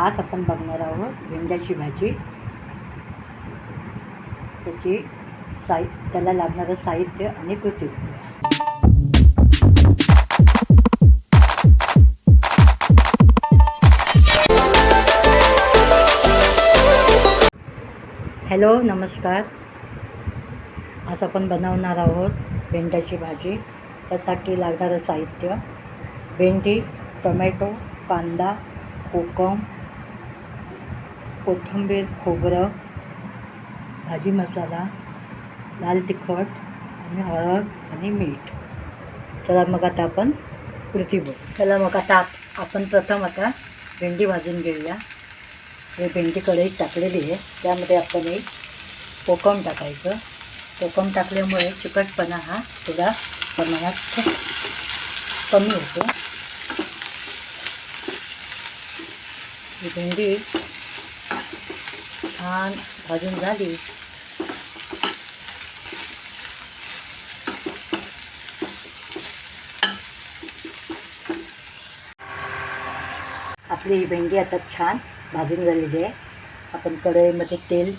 आज आपण बघणार आहोत भेंड्याची भाजी. त्याला लागणारं साहित्य आणि कृती. हॅलो, नमस्कार. आज आपण बनवणार आहोत भेंड्याची भाजी. त्यासाठी लागणारं साहित्य: भेंडी, टोमॅटो, कांदा, कोकम, कोथिंबीर, खोबरं, भाजी मसाला, लाल तिखट आणि हळद आणि मीठ. चला मग आता आपण कृती बघू. चला मग आता आपण प्रथम भेंडी भाजून घेऊया. हे भेंडी कढईत टाकलेली आहे. त्यामध्ये आपण एक कोकम टाकायचं. कोकम टाकल्यामुळे चिकटपणा हा थोडा प्रमाणात कमी होतो. ही भेंडी छान भाजून झाली आपली ही भेंडी आता छान भाजून झालेली आहे. आपण कढईमध्ये तेल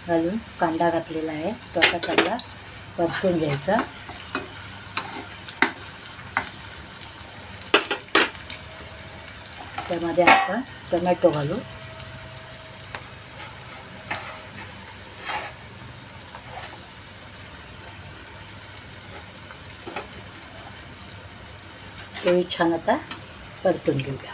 घालून कांदा घातलेला आहे. तो आता कांदा परतून घ्यायचा. त्यामध्ये आपण टोमॅटो घालू. ते छान आता परतून घेऊया.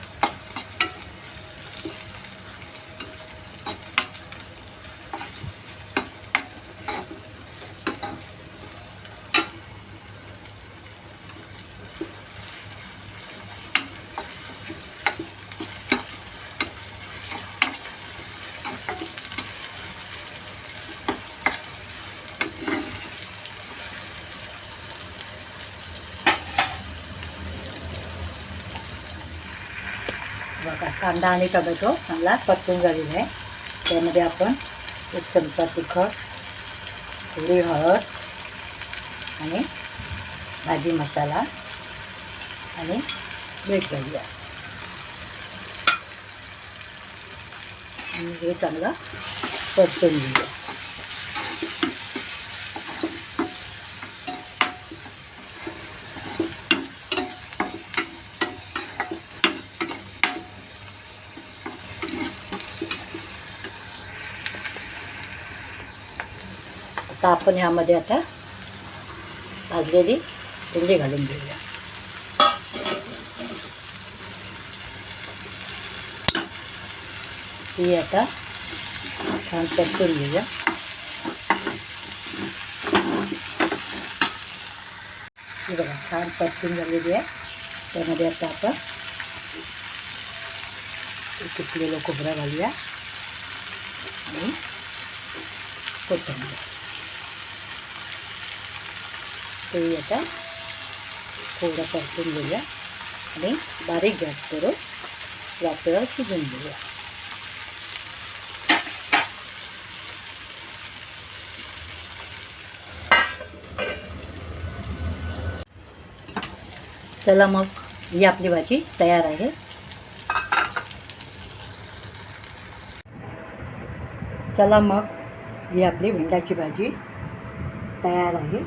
बघा, कांदा आणि टोमॅटो चांगला परतून झालेला आहे. त्यामध्ये आपण एक चमचा तिखट, थोडी हळद आणि भाजी मसाला आणि मीठ घालूया. आणि हे चांगलं परतून घेऊया. आता आपण ह्यामध्ये भाजलेली भेंडी घालून घेऊया. ही आता छान परतून घेऊया. ही बघा छान परतून झालेली आहे. त्यामध्ये आता आपण किसलेलं खोबरं घालूया आणि कोथिंबीर. ते आता थोडं परतून घेऊया आणि बारीक गॅस करून वाफेवर शिजवून घेऊया. चला मग ही आपली भाजी तयार आहे. चला मग ही आपली भेंड्याची भाजी तयार आहे.